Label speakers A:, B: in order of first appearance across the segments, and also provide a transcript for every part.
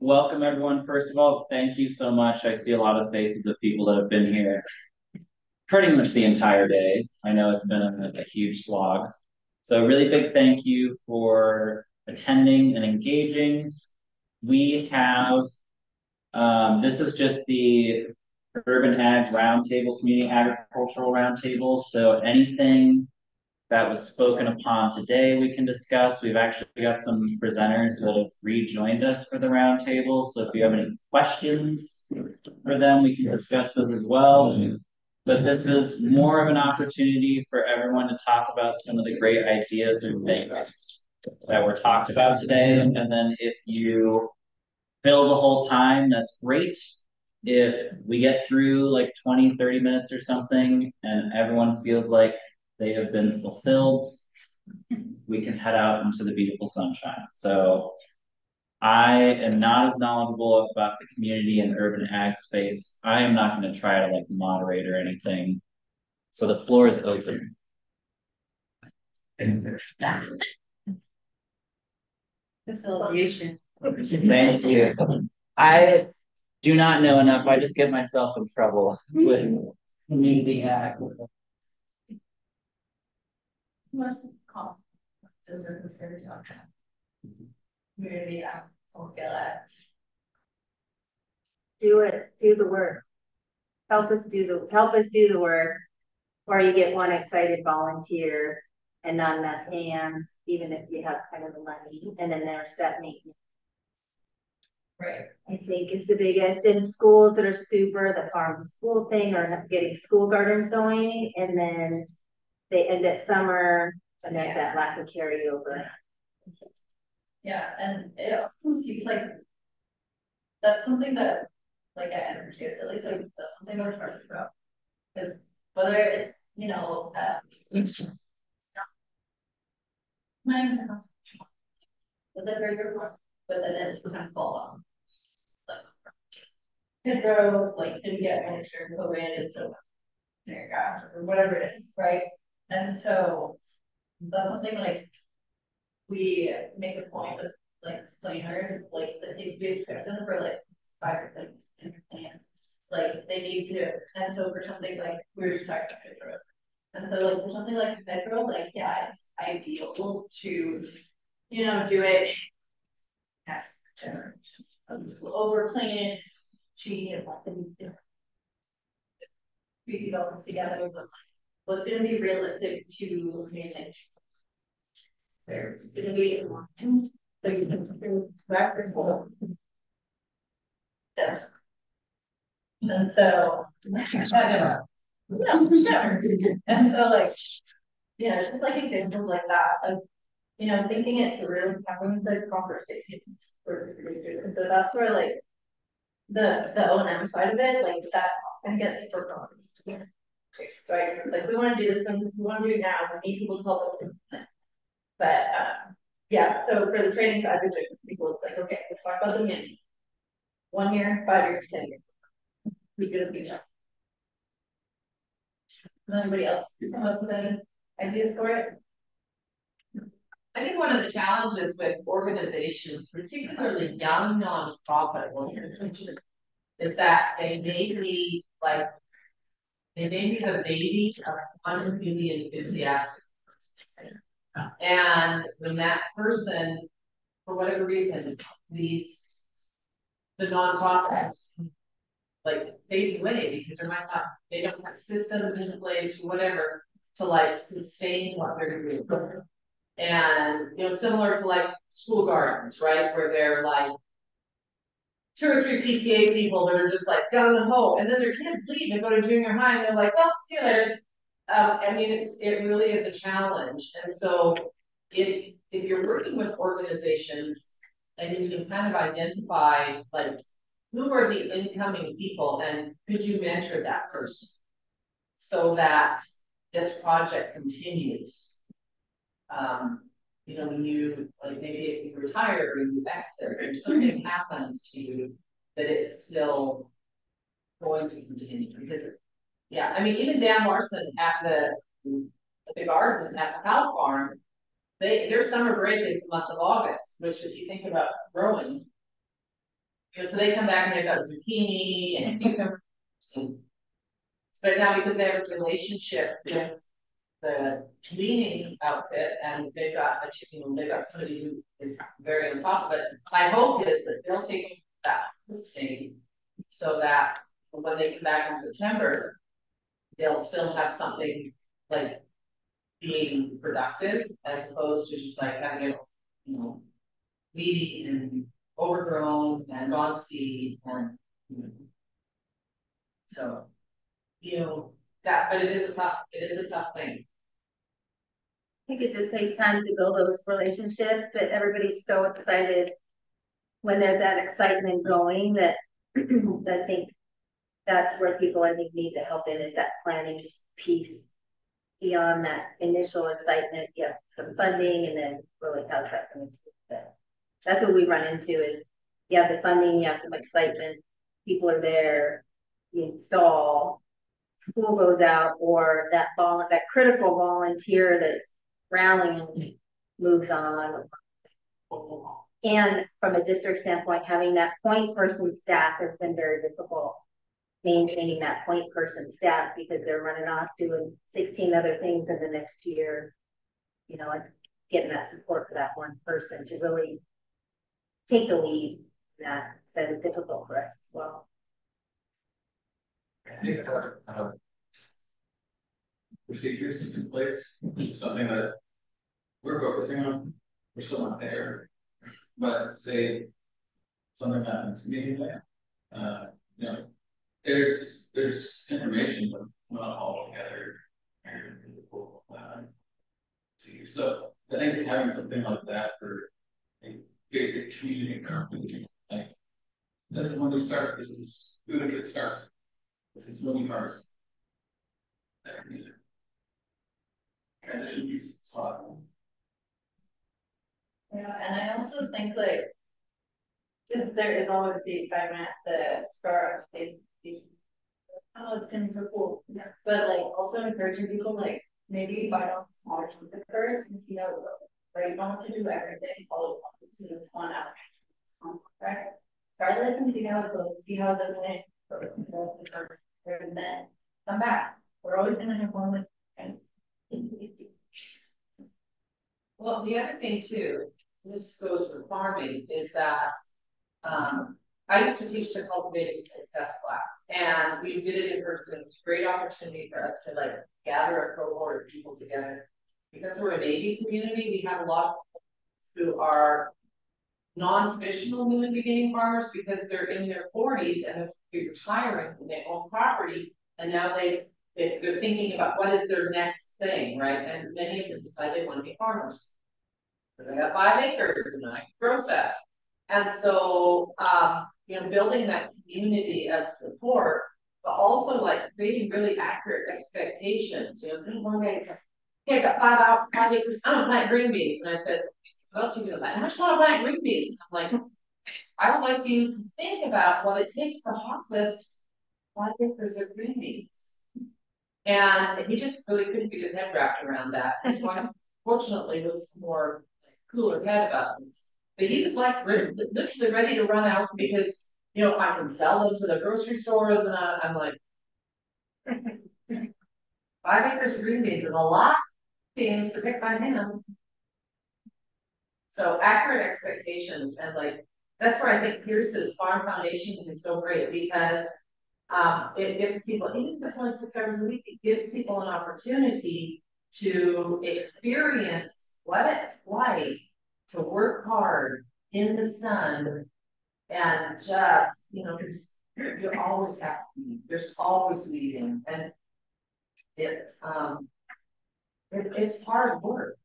A: welcome everyone. First of all, thank you so much. I see a lot of faces of people that have been here pretty much the entire day. I know it's been a huge slog. So, really big thank you for attending and engaging. We have, this is just the Urban Ag Roundtable, Community Agricultural Roundtable. So, anything that was spoken upon today we can discuss. We've actually got some presenters that have rejoined us for the roundtable. So if you have any questions for them, we can discuss those as well. But this is more of an opportunity for everyone to talk about some of the great ideas or things that were talked about today. And then if you fill the whole time, that's great. If we get through like 20, 30 minutes or something and everyone feels like they have been fulfilled, we can head out into the beautiful sunshine. So I am not as knowledgeable about the community and urban ag space. I am not going to try to like moderate or anything. So the floor is open.
B: Facilitation.
A: Thank you. I do not know enough. I just get myself in trouble with community ag.
B: Must call. Community,
C: do it, do the work. Help us do the work. Or you get one excited volunteer and not enough hands, even if you have kind of the money, and then there's that maintenance.
B: right.
C: I think is the biggest in schools that are super the farm to school thing or getting school gardens going, and then they end at summer and there's that lack of carryover.
B: Yeah, and it also seems like that's something that like I energy at least like that's something we're talking about. Because whether it's but then very good one, but then it kind of falls off. Like Pedro like didn't get managed during COVID and so gosh, or whatever it is, right? And so that's something like we make a point with like planners, like that needs to be expected for like 5% in your plan. Like they need to, and so for something like we were just talking about Pedro. And so like for something like Pedro, like yeah, it's ideal to, do it next generation. Overplan, cheating and like three developments together, but what's gonna be realistic to manage? They're gonna be practical. And so, yeah, for sure. And so, like, just like examples like that of, thinking it through, having the conversations. And so that's where, like, the O&M side of it, like, that kind of gets super fun. Right? Like, we want to do this thing, we want to do it now, we need people to help us. But, yeah, so for the training side of it, people, it's like, okay, let's talk about the mini. 1 year, 5 years, 10 years. We could have been that. Does anybody else come up with any ideas for it?
D: I think one of the challenges with organizations, particularly young nonprofit organizations, is that they may be the baby of one really enthusiastic. And when that person, for whatever reason, leads the nonprofits, like fades away because they don't have systems in place, whatever, to like sustain what they're doing. And similar to like school gardens, right? Where they're like 2 or 3 PTA people that are just like gung ho, and then their kids leave and go to junior high, and they're like, "Oh, see you later." I mean, it really is a challenge, and so if you're working with organizations and you can kind of identify like who are the incoming people and could you mentor that person so that this project continues. When you like maybe if you retire or you exit or something happens to you, that it's still going to continue. Because I mean, even Dan Larson at the garden at the cow farm, their summer break is the month of August, which if you think about growing, so they come back and they've got zucchini and cucumbers. But now because they have a relationship with the cleaning outfit and they've got they've got somebody who is very on top of it. My hope is that they'll take that listing so that when they come back in September, they'll still have something like being productive as opposed to just like having it, weedy and overgrown and gone to seed and so that, but it is a tough thing.
C: I think it just takes time to build those relationships, but everybody's so excited when there's that excitement going that I think that's where people I think need to help in is that planning piece. Beyond that initial excitement, you have some funding and then really how's that going to fit? That's what we run into is you have the funding, you have some excitement, people are there, you install, school goes out, or that critical volunteer that's rallying moves on. And from a district standpoint, having that point person staff has been very difficult. Maintaining that point person staff because they're running off doing 16 other things in the next year, and getting that support for that one person to really take the lead. That's been difficult for us as well.
E: I think procedures in place, something that we're focusing on. We're still not there, but say something happens to me, there's information, but not all together. So I think having something like that for a basic community environment, like this is when we start, this is who to get started. This is moving cars. Transition piece spot.
B: Yeah, and I also think just there is always the excitement at the start of the oh, it's gonna be so cool. Yeah. But also encouraging people maybe bite off the smaller chunk at first and see how it goes. Right? You don't have to do everything all at once. This is one out. Right? Try this and see how it goes. See how the win goes. And then come back. We're always gonna have one with and
D: well, the other thing too, this goes for farming, is that I used to teach the cultivating success class, and we did it in person. It's a great opportunity for us to gather a cohort of people together. Because we're a Navy community, we have a lot of people who are non-traditional new and beginning farmers because they're in their 40s and they're retiring from their own property, and now they're thinking about what is their next thing, right? And many of them decide they want to be farmers. Because I got 5 acres and I can grow stuff. And so, building that community of support, but also creating really accurate expectations. Some one guy said, "Hey, I got 5 acres. I'm gonna plant green beans." And I said, "What else are you gonna plant?" "I just want to plant green beans." I'm like, "I would like you to think about what it takes to harvest 5 acres of green beans." And he just really couldn't get his head wrapped around that. His wife, fortunately, was more cooler head about this. But he was literally ready to run out because, I can sell them to the grocery stores. And I'm like, 5 acres of green beans is a lot of beans to pick by hand. So accurate expectations and that's where I think Pierce's Farm Foundations is so great because it gives people, even if it's only 6 hours a week, it gives people an opportunity to experience what it's like to work hard in the sun and just, because you always have to eat. There's always weeding and it's hard work.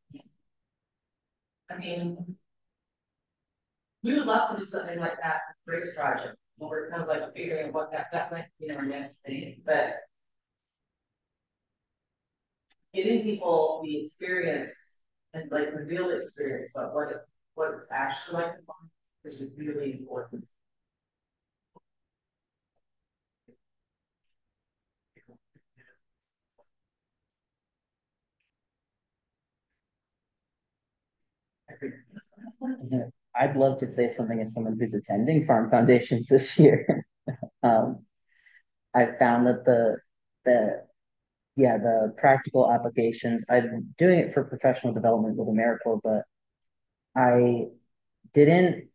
D: I mean, we would love to do something like that Grace Project. We're kind of figuring out what that might be our next thing, but getting people the experience and the real experience about what it's actually like to farm is really important.
F: I'd love to say something as someone who's attending farm foundations this year. Um, I've found that the yeah, the practical applications, I've been doing it for professional development with AmeriCorps, but I didn't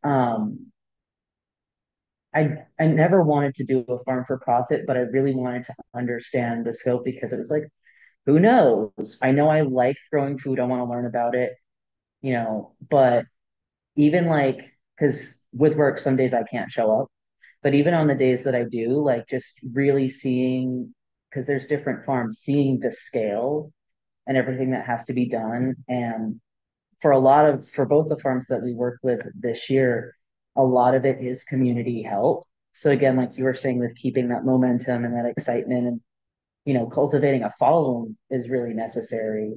F: I never wanted to do a farm for profit, but I really wanted to understand the scope because it was like, who knows? I know I like growing food, I want to learn about it, but even like, because with work, some days I can't show up, but even on the days that I do, like just really seeing, because there's different farms, seeing the scale and everything that has to be done. And for both the farms that we work with this year, a lot of it is community help. So again, like you were saying, with keeping that momentum and that excitement and, cultivating a following is really necessary.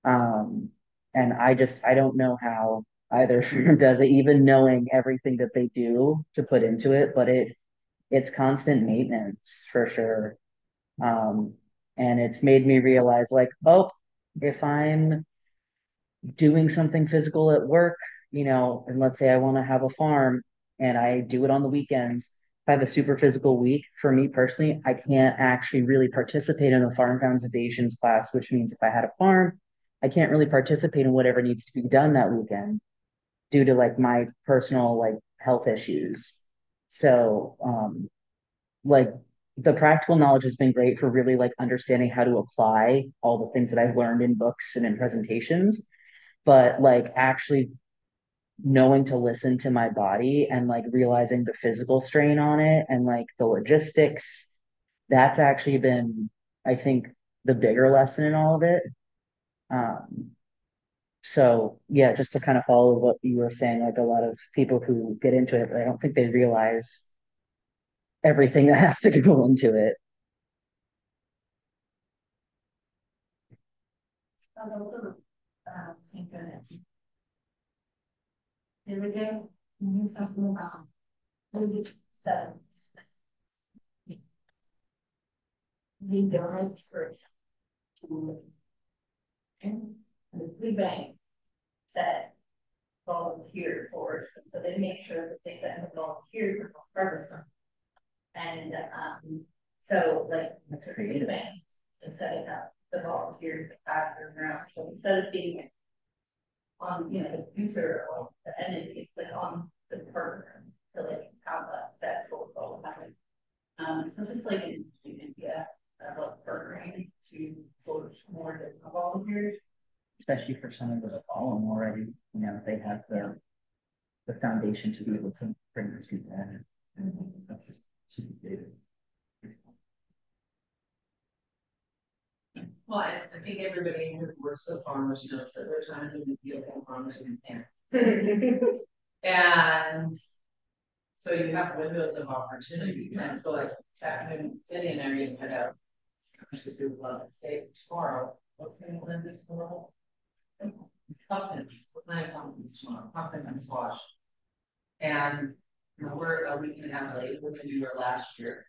F: Um, and I don't know how either does it, even knowing everything that they do to put into it, but it's constant maintenance for sure. Um, and it's made me realize like, oh, if I'm doing something physical at work, and let's say I want to have a farm and I do it on the weekends. If I have a super physical week, for me personally, I can't actually really participate in the farm foundations class, which means if I had a farm, I can't really participate in whatever needs to be done that weekend due to like my personal like health issues. So, like the practical knowledge has been great for really like understanding how to apply all the things that I've learned in books and in presentations, but like actually knowing to listen to my body and like realizing the physical strain on it and like the logistics, that's actually been, I think, the bigger lesson in all of it. Um, so yeah, just to kind of follow what you were saying, like a lot of people who get into it, I don't think they realize everything that has to go into it.
B: I was also, thinking the other day, when you talking about maybe seven. We donate first to, and the food bank said volunteer for us, so they make sure that they send a volunteer for Ferguson. And so like
F: That's
B: the food
F: creative.
B: bank is setting up the volunteers that are around. So instead of being on, the user or the entity, but on the partner to like complex that's what we're all having. So it's just like an interesting idea of like partnering to forge more different volunteers.
F: Especially for someone with a following already, they have the foundation to be able to bring these people in. That's super good.
D: Well, I think everybody who works with farmers knows that there are times when you feel like farmers in the And so you have windows of opportunity. And so like this afternoon, Cindy and I really had a just do love to say tomorrow. What's the name of Linda's tomorrow? Pumpkins. We're planting pumpkins tomorrow. Pumpkin and squash. And we're a week and a half late. We're gonna do our last year.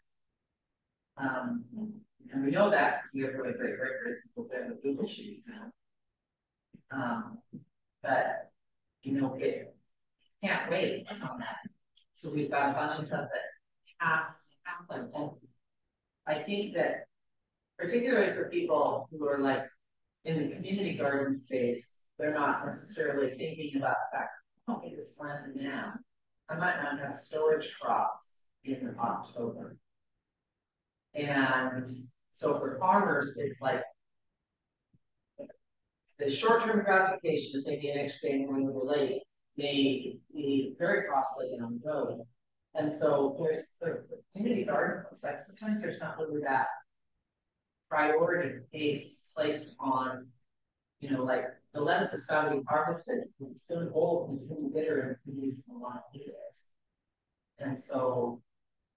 D: And we know that because we have really great records. People have the Google sheets now. But it can't wait on that. So we've got a bunch of stuff that has to happen. And I think that particularly for people who are like in the community garden space, they're not necessarily thinking about the fact, I'll get this planted now. I might not have storage crops in October. And so for farmers, it's like the short-term gratification of taking an extra day when we're late may be very costly and on the road. And so there's the community garden folks, like sometimes there's not really that priority base placed on, like the lettuce has got to be harvested because it's going to old and it's going to be bitter and it needs a lot of heat. And so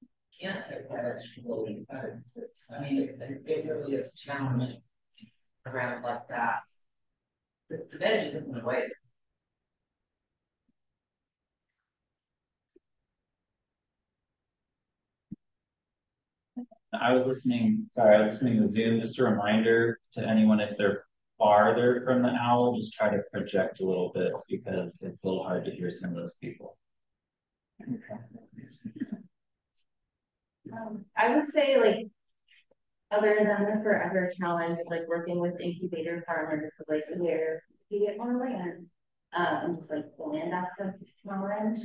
D: you can't take that extra load and cut it. I mean, it really is challenging around like that. The veg isn't going to wait.
A: I was listening to Zoom, just a reminder to anyone if they're farther from the owl, just try to project a little bit because it's a little hard to hear some of those people.
C: I would say like, other than the forever challenge of like working with incubator farmers, like where you get more land, like the land access challenge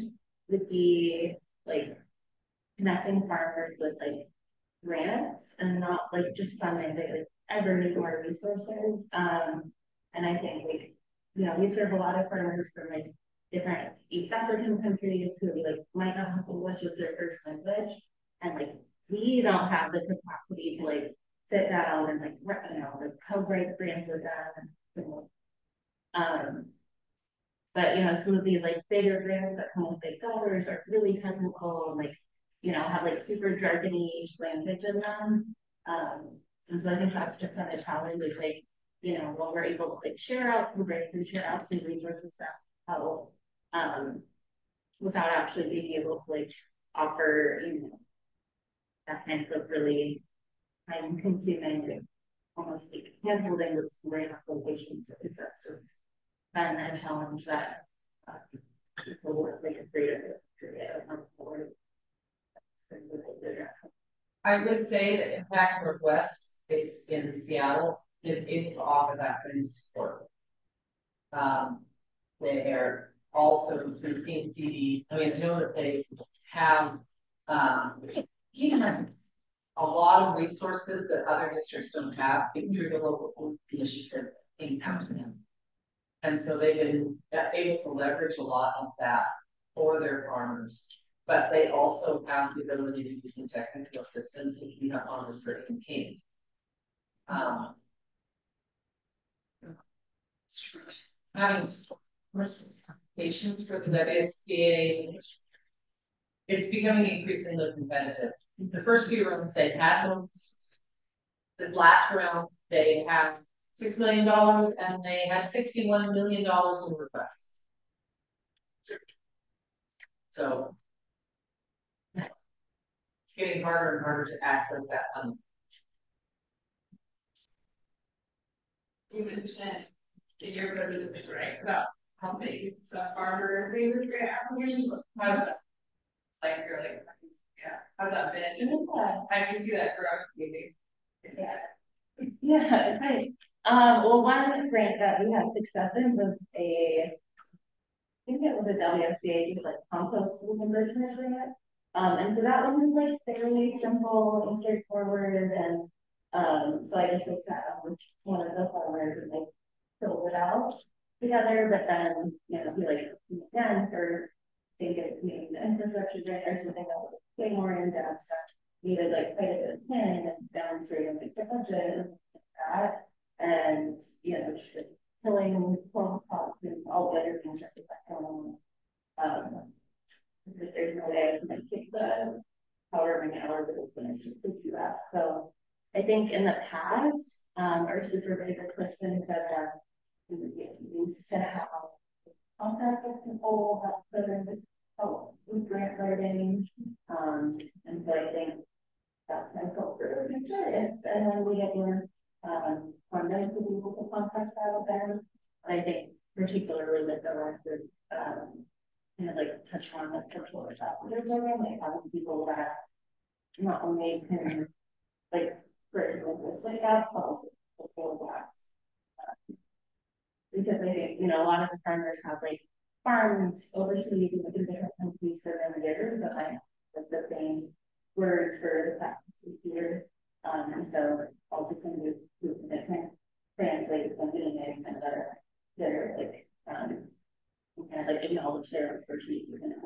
C: would be like connecting farmers with like grants and not like just funding, but like ever need more resources. And I think like, you know, we serve a lot of farmers from like different East African countries who like might not have English as their first language. And like we don't have the capacity to like sit down and like, you know, like co-write grants with them. But you know, some of these like bigger grants that come with big dollars are really technical and like, you know, have like super jargony language in them. And so I think that's just kind of challenge is like, you know, when we're able to like share out some grants and share out some resources that help, without actually being able to like offer, you know, that kind of really time consuming, almost like hand-holding with grant applications. I think that's just been a challenge that people were like afraid of it.
D: I would say that Impact Northwest, based in Seattle, is able to offer that kind of support. They are also through PNCD. I mean, I know that they have even has a lot of resources that other districts don't have through the local initiative in them. And so they've been able to leverage a lot of that for their farmers. But they also have the ability to do some technical assistance if you have farmers for campaign. Having patients for the WSDA, it's becoming increasingly competitive. The first few rounds they had those. The last round they had $6 million and they had $61 million in requests. So it's getting harder and harder to access that funding.
B: You mentioned in your presentation, right, about how big some farmers they would grant applications. How does that, like, you're like, yeah, how's that been? How do you see that growing? Maybe?
C: Yeah, right. Well, one grant that we had success in was I think it was a WSCA, just like compost reimbursement grant. And so that one was like fairly simple and straightforward. And so I just looked at one of the farmers and like filled it out together. But then, you know, he like again for thinking maybe the infrastructure grant or something that was way more in depth that needed like quite a bit of plan and demonstrating like the budget and that. And you know, just like killing 12 pots and all the other things that we got going on. There's no way I can like take the however many hours it was going to do that. So I think in the past, our supervisor Kristen said that we used to have contact with people that could help with grant writing. And so I think that's my hope for the future. And then we get more funding to be able to contact that with them. I think particularly with the record, kind of like touch on the cultural shop they're doing, like having people that not only can like bridge this like that, but also fulfill that. Because I think, you know, a lot of the farmers have like farms overseas in different countries for many years, but I have the same words for the practices here. And so also some of the that kind of translate something in kind of their like kind of like acknowledge their expertise within it.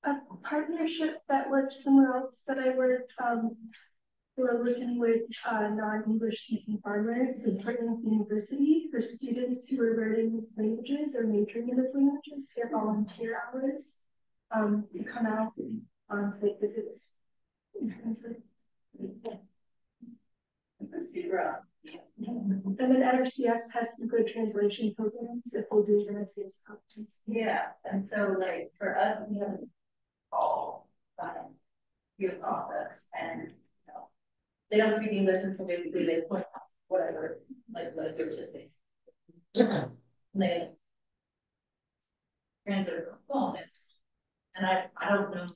G: A partnership that worked somewhere else that I worked, we were working with non-English speaking farmers was partnering with the university for students who were learning languages or majoring in those languages, their volunteer hours to come out on site visits and translate. And then NRCS has some good translation programs if we'll do NRCS competence.
B: Yeah, and so like for us, we have all field office and you know, they don't speak English, and so basically they point out whatever, like there's things. They translate from phone, and I don't know.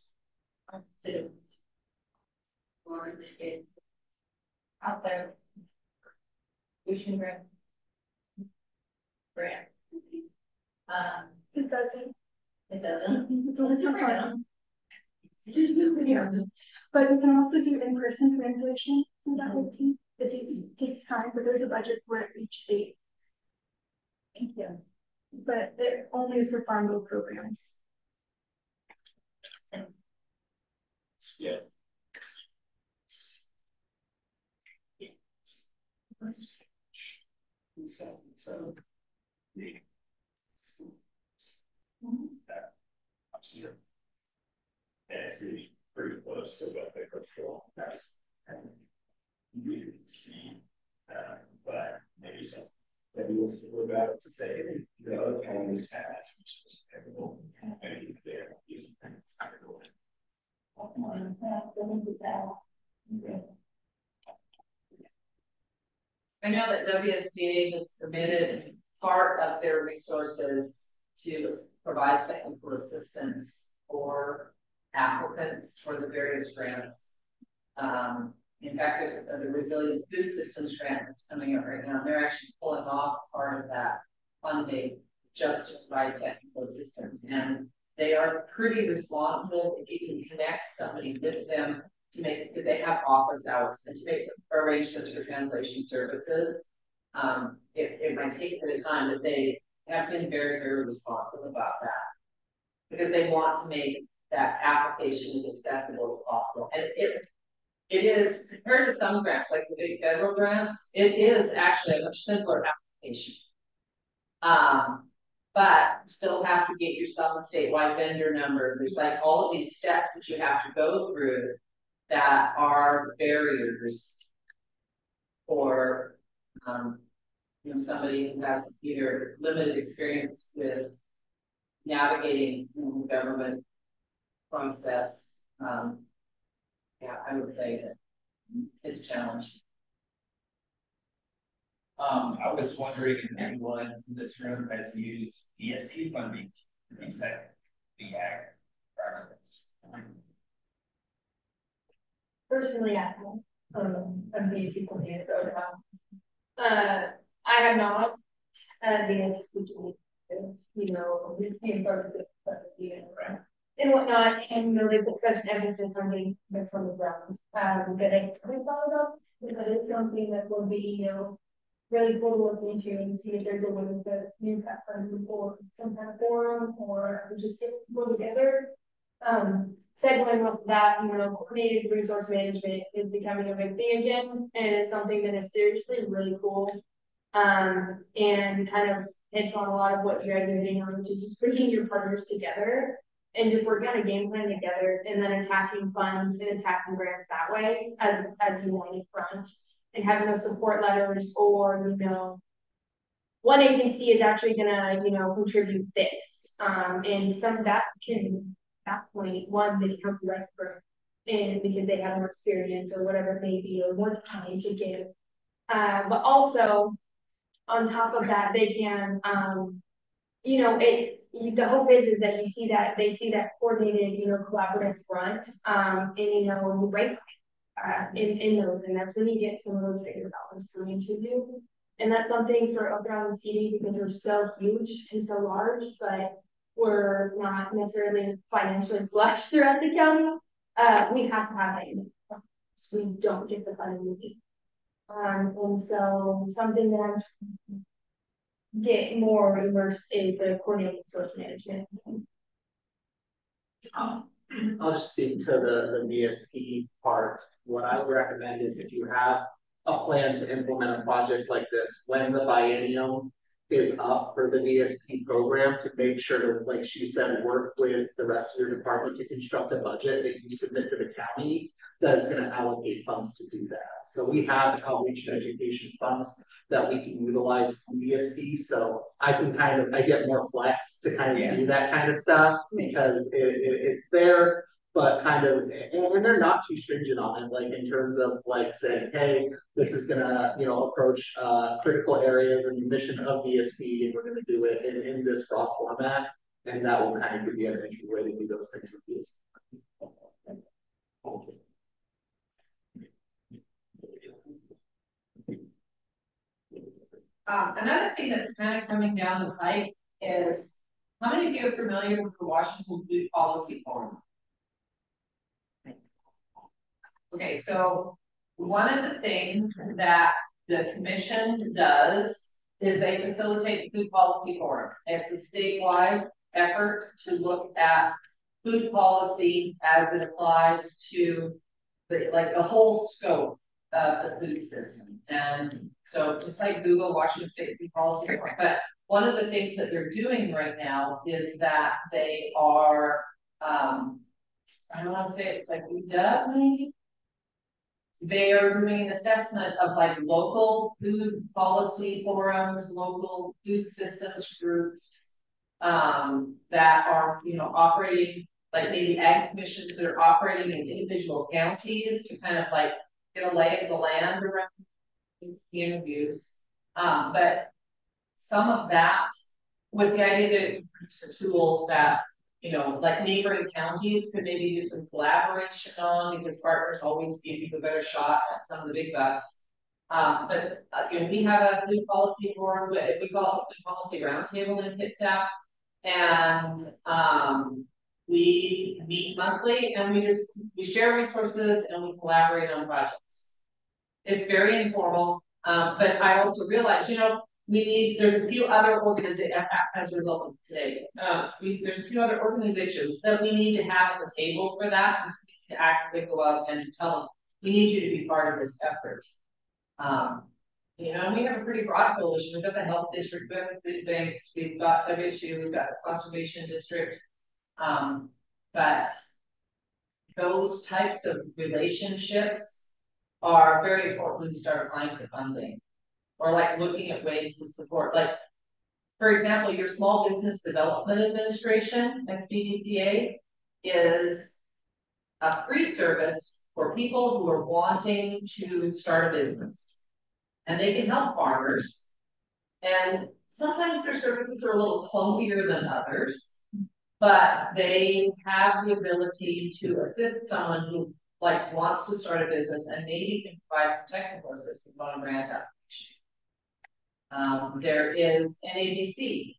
B: Or it out there. We should grant.
G: It doesn't.
B: It doesn't.
G: It's only for fun. Yeah. But you can also do in-person translation in that way too. It takes time, but there's a budget for it each state. Yeah. But it only is for farm bill programs.
E: Yeah. That's pretty close to what they control. That's you see, but maybe some. Maybe we're about to say the other counties has, which was terrible. Maybe they're using things.
D: I know that WSDA has committed part of their resources to provide technical assistance for applicants for the various grants. In fact, there's the Resilient Food Systems grant that's coming up right now. They're actually pulling off part of that funding just to provide technical assistance. And they are pretty responsive if you can connect somebody with them to make, if they have office hours and to make arrangements for translation services. It might take a bit of time, but they have been very, very responsive about that because they want to make that application as accessible as possible. And it is, compared to some grants, like the big federal grants, it is actually a much simpler application. But you still have to get yourself a statewide vendor number. There's like all of these steps that you have to go through that are barriers for somebody who has either limited experience with navigating the government process. Yeah, I would say that it's challenging.
E: I was wondering if anyone in this room has used ESP funding to reset the ag requirements.
B: Personally, I have used people in the program. I have not, because and whatnot, and they put such an emphasis on getting this on the ground. But I haven't thought about because it's something that will be, really cool to look into and see if there's a way to use that fund for some kind of forum or just get people together. Segueing with that, coordinated resource management is becoming a big thing again, and it's something that is seriously really cool. And kind of hits on a lot of what you guys are hitting on, which is just bringing your partners together and just working on a game plan together, and then attacking funds and attacking grants that way as a united front, and having those support letters, or one agency is actually gonna contribute this, and some that can at that point one they can help you write for, and because they have more experience or whatever it may be, or more time to give, but also on top of that they can the hope is that they see that coordinated collaborative front, and you rank in those, and that's when you get some of those bigger dollars coming to you. And that's something for up around the city because we're so huge and so large, but we're not necessarily financially flush throughout the county. We have to have it, so we don't get the funding we need. And so something that I'm get more immersed is the coordinated resource management.
H: I'll just speak to the VSP part. What I would recommend is if you have a plan to implement a project like this, when the biennium is up for the VSP program, to make sure to, like she said, work with the rest of your department to construct a budget that you submit to the county that is going to allocate funds to do that. So we have outreach and education funds that we can utilize in VSP. So I get more flex to kind of do that kind of stuff because it's there. but kind of, and they're not too stringent on it, like in terms of like saying, hey, this is gonna, approach critical areas and the mission of VSP, and we're gonna do it in this raw format, and that will kind of give you an entry way to do those things reviews.
D: Another thing that's kind of coming down the pipe is, how many of you are familiar with the Washington Food Policy Forum? Okay, so one of the things that the commission does is they facilitate the food policy forum. It's a statewide effort to look at food policy as it applies to the whole scope of the food system. And so just like Google, Washington State Food Policy Forum, but one of the things that they're doing right now is that they are, I don't want to say it's like UW maybe? They are doing an assessment of like local food policy forums, local food systems groups that are, operating, like maybe ag commissions that are operating in individual counties to kind of like get a lay of the land around interviews. But some of that, with the idea that it's a tool that, like neighboring counties could maybe do some collaboration on, because partners always give you a better shot at some of the big bucks. But we have a food policy forum, but we call it Food Policy Roundtable in Kitsap, and we meet monthly, and we share resources and we collaborate on projects. It's very informal, but I also realize, there's a few other organizations, as a result of today, there's a few other organizations that we need to have at the table for that, and to actively go out and tell them, we need you to be part of this effort. We have a pretty broad coalition. We've got the health district, we've got the food banks, we've got WSU, we've got the conservation district. But those types of relationships are very important when you start applying for funding, or like looking at ways to support, like, for example, your Small Business Development Administration, SBDCA, is a free service for people who are wanting to start a business, and they can help farmers. And sometimes their services are a little clunkier than others, but they have the ability to assist someone who wants to start a business and maybe can provide technical assistance on a grant application. There is NABC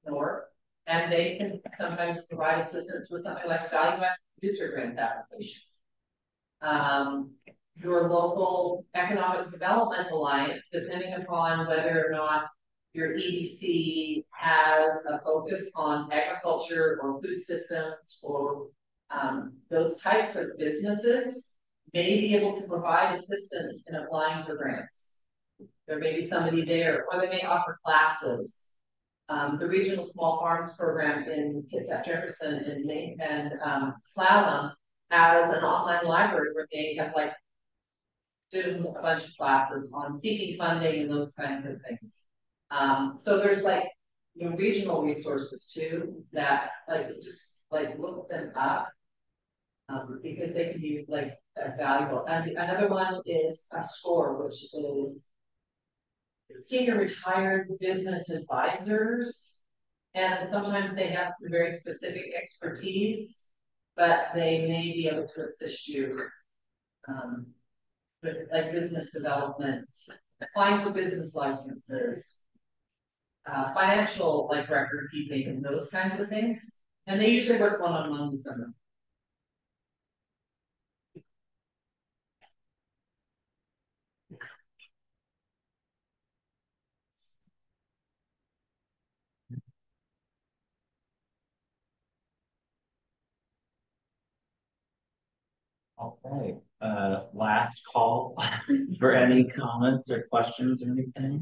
D: North, and they can sometimes provide assistance with something like value-added producer grant application. Your local economic development alliance, depending upon whether or not your EDC has a focus on agriculture or food systems or those types of businesses, may be able to provide assistance in applying for grants. There may be somebody there, or they may offer classes. The Regional Small Farms Program in Kitsap, Jefferson, and Clallam has an online library where they have students a bunch of classes on seeking funding and those kinds of things. So there's regional resources too that just look them up because they can be valuable. And another one is a SCORE, which is Senior Retired Business Advisors, and sometimes they have some very specific expertise, but they may be able to assist you with business development, applying for business licenses, financial record keeping, and those kinds of things. And they usually work one-on-one with someone.
A: All right. Last call for any comments or questions or anything.